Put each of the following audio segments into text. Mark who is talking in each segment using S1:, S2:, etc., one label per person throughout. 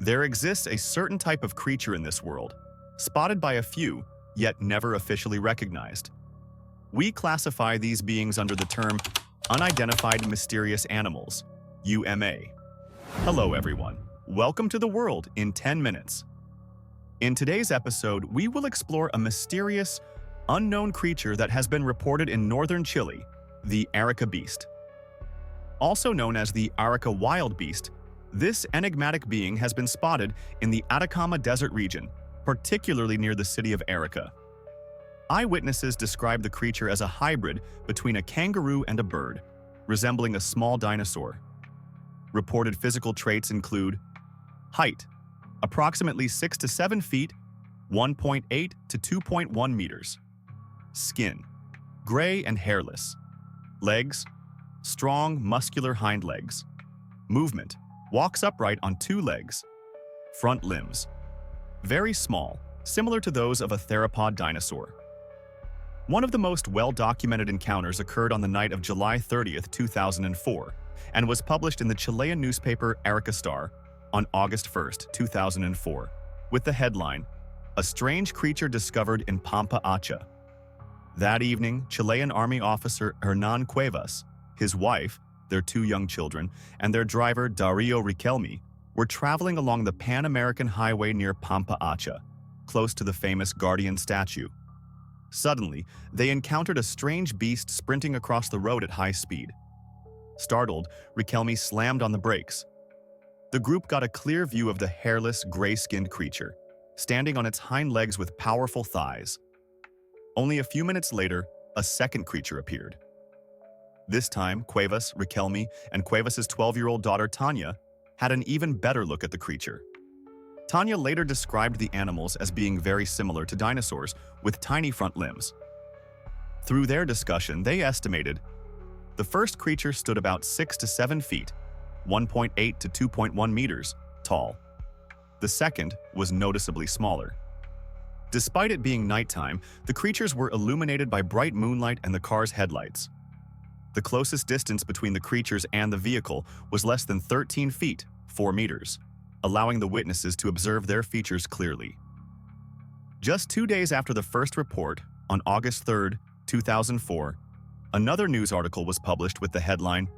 S1: There exists a certain type of creature in this world, spotted by a few, yet never officially recognized. We classify these beings under the term Unidentified Mysterious Animals, UMA. Hello everyone, welcome to the world in 10 minutes. In today's episode, we will explore a mysterious, unknown creature that has been reported in northern Chile, the Arica beast. Also known as the Arica wild beast, this enigmatic being has been spotted in the Atacama Desert region, particularly near the city of Arica. Eyewitnesses describe the creature as a hybrid between a kangaroo and a bird, resembling a small dinosaur. Reported physical traits include height, approximately 6 to 7 feet, 1.8 to 2.1 meters. Skin, gray and hairless. Legs, strong, muscular hind legs. Movement, walks upright on 2 legs. Front limbs, very small, similar to those of a theropod dinosaur. One of the most well-documented encounters occurred on the night of July 30th, 2004, and was published in the Chilean newspaper Arica Star on August 1st, 2004, with the headline, "A Strange Creature Discovered in Pampa Acha." That evening, Chilean Army officer Hernan Cuevas, his wife, their 2 young children, and their driver Dario Riquelme were traveling along the Pan-American Highway near Pampa Acha, close to the famous Guardian statue. Suddenly, they encountered a strange beast sprinting across the road at high speed. Startled, Riquelme slammed on the brakes. The group got a clear view of the hairless, gray-skinned creature, standing on its hind legs with powerful thighs. Only a few minutes later, a second creature appeared. This time, Cuevas, Riquelme, and Cuevas' 12-year-old daughter Tanya had an even better look at the creature. Tanya later described the animals as being very similar to dinosaurs, with tiny front limbs. Through their discussion, they estimated the first creature stood about 6 to 7 feet, 1.8 to 2.1 meters, tall. The second was noticeably smaller. Despite it being nighttime, the creatures were illuminated by bright moonlight and the car's headlights. The closest distance between the creatures and the vehicle was less than 13 feet, 4 meters, allowing the witnesses to observe their features clearly. Just 2 days after the first report, on August 3rd, 2004, another news article was published with the headline,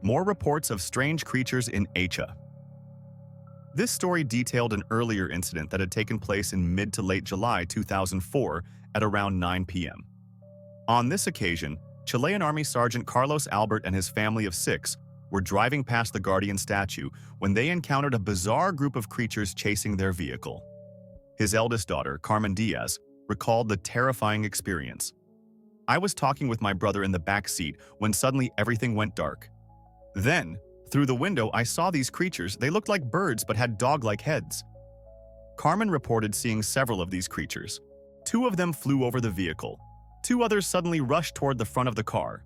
S1: "More Reports of Strange Creatures in Acha." This story detailed an earlier incident that had taken place in mid to late July 2004 at around 9 p.m. On this occasion, Chilean Army Sergeant Carlos Albert and his family of 6 were driving past the Guardian statue when they encountered a bizarre group of creatures chasing their vehicle. His eldest daughter, Carmen Diaz, recalled the terrifying experience. "I was talking with my brother in the back seat when suddenly everything went dark. Then, through the window, I saw these creatures. They looked like birds but had dog-like heads." Carmen reported seeing several of these creatures. 2 of them flew over the vehicle. 2 others suddenly rushed toward the front of the car.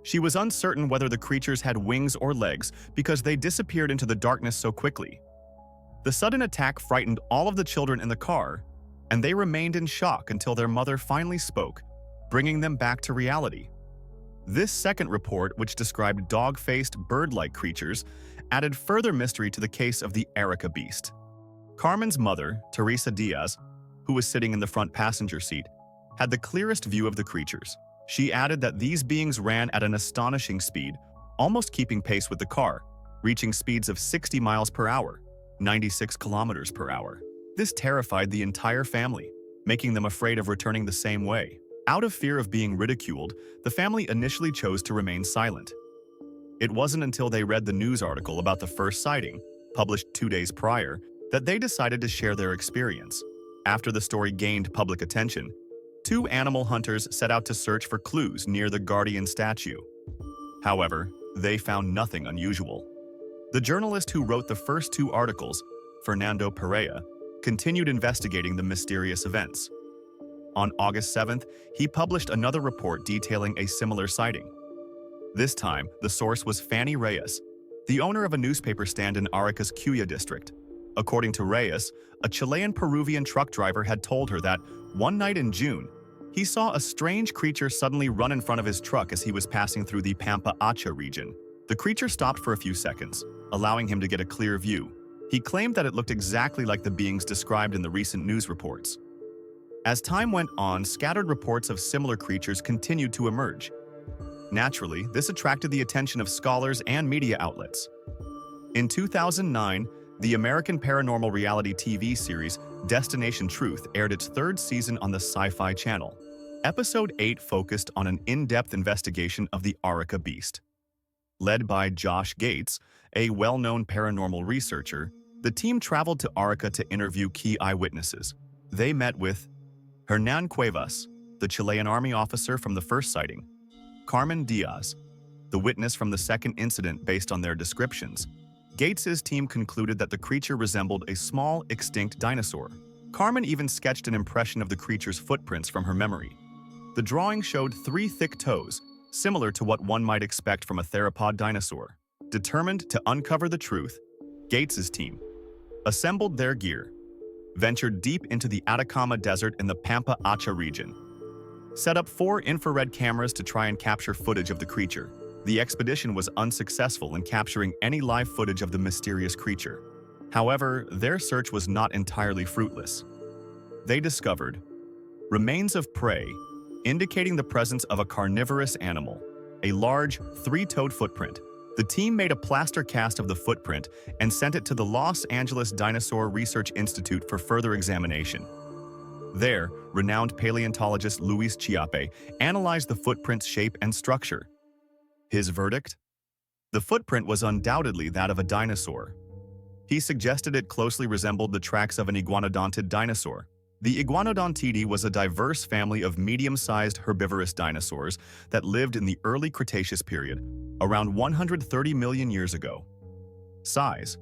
S1: She was uncertain whether the creatures had wings or legs because they disappeared into the darkness so quickly. The sudden attack frightened all of the children in the car, and they remained in shock until their mother finally spoke, bringing them back to reality. This second report, which described dog-faced, bird-like creatures, added further mystery to the case of the Arica beast. Carmen's mother, Teresa Diaz, who was sitting in the front passenger seat, had the clearest view of the creatures. She added that these beings ran at an astonishing speed, almost keeping pace with the car, reaching speeds of 60 miles per hour, 96 kilometers per hour. This terrified the entire family, making them afraid of returning the same way. Out of fear of being ridiculed, the family initially chose to remain silent. It wasn't until they read the news article about the first sighting, published 2 days prior, that they decided to share their experience. After the story gained public attention, 2 animal hunters set out to search for clues near the Guardian statue. However, they found nothing unusual. The journalist who wrote the first 2 articles, Fernando Pereira, continued investigating the mysterious events. On August 7th, he published another report detailing a similar sighting. This time, the source was Fanny Reyes, the owner of a newspaper stand in Arica's Cuya district. According to Reyes, a Chilean-Peruvian truck driver had told her that, one night in June, he saw a strange creature suddenly run in front of his truck as he was passing through the Pampa Acha region. The creature stopped for a few seconds, allowing him to get a clear view. He claimed that it looked exactly like the beings described in the recent news reports. As time went on, scattered reports of similar creatures continued to emerge. Naturally, this attracted the attention of scholars and media outlets. In 2009, the American paranormal reality TV series Destination Truth aired its third season on the Sci-Fi Channel. Episode 8 focused on an in-depth investigation of the Arica beast. Led by Josh Gates, a well-known paranormal researcher, the team traveled to Arica to interview key eyewitnesses. They met with Hernan Cuevas, the Chilean army officer from the first sighting, Carmen Diaz, the witness from the second incident. Based on their descriptions, Gates's team concluded that the creature resembled a small, extinct dinosaur. Carmen even sketched an impression of the creature's footprints from her memory. The drawing showed 3 thick toes, similar to what one might expect from a theropod dinosaur. Determined to uncover the truth, Gates's team assembled their gear, ventured deep into the Atacama Desert in the Pampa Acha region, set up 4 infrared cameras to try and capture footage of the creature. The expedition was unsuccessful in capturing any live footage of the mysterious creature. However, their search was not entirely fruitless. They discovered remains of prey, indicating the presence of a carnivorous animal, a large, 3-toed footprint. The team made a plaster cast of the footprint and sent it to the Los Angeles Dinosaur Research Institute for further examination. There, renowned paleontologist Luis Chiappe analyzed the footprint's shape and structure. His verdict? The footprint was undoubtedly that of a dinosaur. He suggested it closely resembled the tracks of an iguanodontid dinosaur. The Iguanodontidae was a diverse family of medium-sized herbivorous dinosaurs that lived in the early Cretaceous period, around 130 million years ago. Size: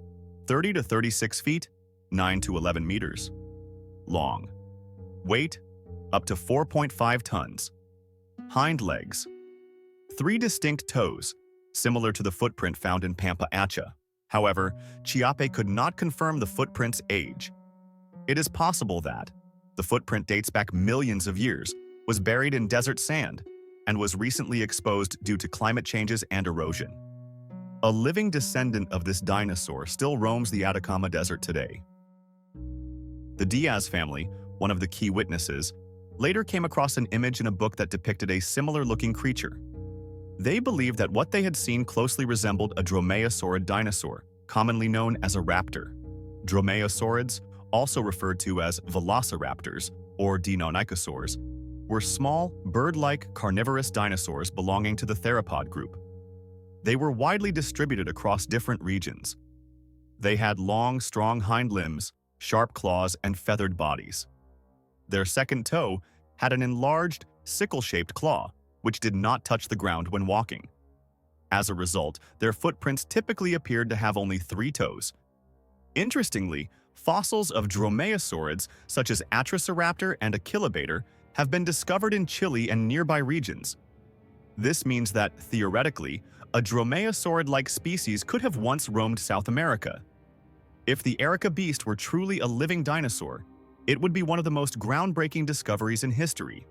S1: 30 to 36 feet, 9 to 11 meters. Long. Weight: up to 4.5 tons. Hind legs: 3 distinct toes, similar to the footprint found in Pampa Acha. However, Chiappe could not confirm the footprint's age. It is possible that the footprint dates back millions of years, was buried in desert sand, and was recently exposed due to climate changes and erosion. A living descendant of this dinosaur still roams the Atacama Desert today. The Diaz family, one of the key witnesses, later came across an image in a book that depicted a similar-looking creature. They believed that what they had seen closely resembled a dromaeosaurid dinosaur, commonly known as a raptor. Dromaeosaurids, also referred to as velociraptors or deinonychosaurs, were small, bird-like carnivorous dinosaurs belonging to the theropod group. They were widely distributed across different regions. They had long, strong hind limbs, sharp claws, and feathered bodies. Their second toe had an enlarged, sickle-shaped claw, which did not touch the ground when walking. As a result, their footprints typically appeared to have only 3 toes. Interestingly, fossils of dromaeosaurids such as Atrociraptor and Achillobator have been discovered in Chile and nearby regions. This means that, theoretically, a dromaeosaurid-like species could have once roamed South America. If the Arica beast were truly a living dinosaur, it would be one of the most groundbreaking discoveries in history.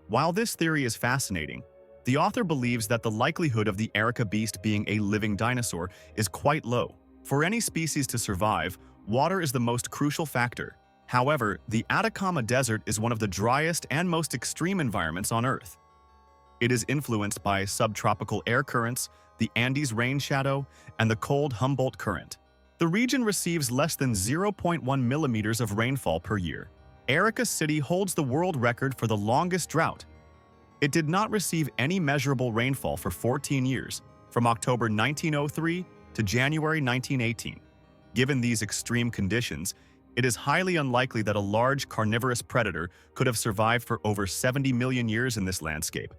S1: While this theory is fascinating, the author believes that the likelihood of the Arica beast being a living dinosaur is quite low. For any species to survive, water is the most crucial factor. However, the Atacama Desert is one of the driest and most extreme environments on Earth. It is influenced by subtropical air currents, the Andes rain shadow, and the cold Humboldt Current. The region receives less than 0.1 millimeters of rainfall per year. Arica City holds the world record for the longest drought. It did not receive any measurable rainfall for 14 years, from October 1903 to January 1918. Given these extreme conditions, it is highly unlikely that a large carnivorous predator could have survived for over 70 million years in this landscape.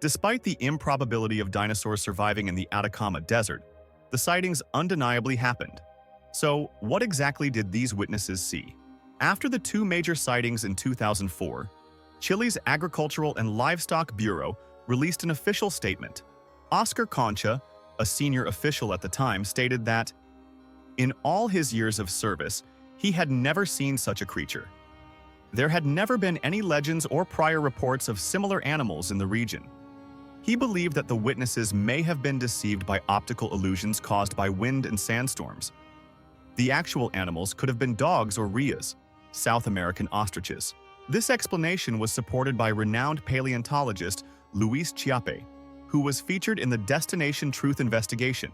S1: Despite the improbability of dinosaurs surviving in the Atacama Desert, the sightings undeniably happened. So, what exactly did these witnesses see? After the 2 major sightings in 2004, Chile's Agricultural and Livestock Bureau released an official statement. Oscar Concha, a senior official at the time, stated that, in all his years of service, he had never seen such a creature. There had never been any legends or prior reports of similar animals in the region. He believed that the witnesses may have been deceived by optical illusions caused by wind and sandstorms. The actual animals could have been dogs or rheas, South American ostriches. This explanation was supported by renowned paleontologist Luis Chiappe, who was featured in the Destination Truth investigation.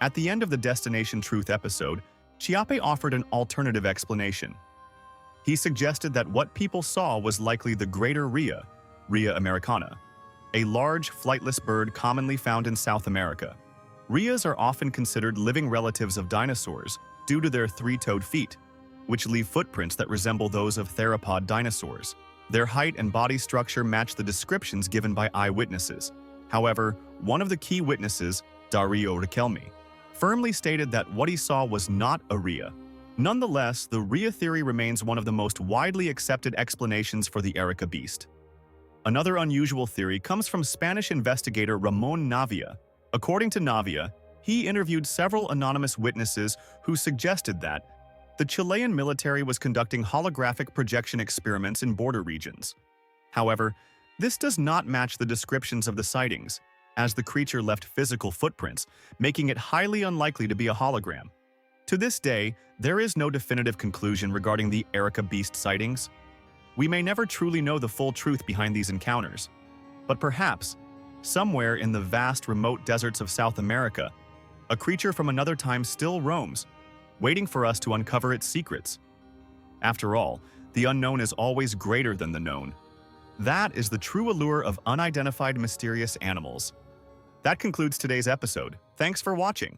S1: At the end of the Destination Truth episode, Chiappe offered an alternative explanation. He suggested that what people saw was likely the greater rhea, Rhea americana, a large, flightless bird commonly found in South America. Rheas are often considered living relatives of dinosaurs due to their three-toed feet, which leave footprints that resemble those of theropod dinosaurs. Their height and body structure match the descriptions given by eyewitnesses. However, one of the key witnesses, Dario Riquelme, firmly stated that what he saw was not a rhea. Nonetheless, the rhea theory remains one of the most widely accepted explanations for the Arica beast. Another unusual theory comes from Spanish investigator Ramon Navia. According to Navia, he interviewed several anonymous witnesses who suggested that the Chilean military was conducting holographic projection experiments in border regions. However, this does not match the descriptions of the sightings, as the creature left physical footprints, making it highly unlikely to be a hologram. To this day, there is no definitive conclusion regarding the Arica beast sightings. We may never truly know the full truth behind these encounters, but perhaps, somewhere in the vast remote deserts of South America, a creature from another time still roams, waiting for us to uncover its secrets. After all, the unknown is always greater than the known. That is the true allure of unidentified mysterious animals. That concludes today's episode. Thanks for watching.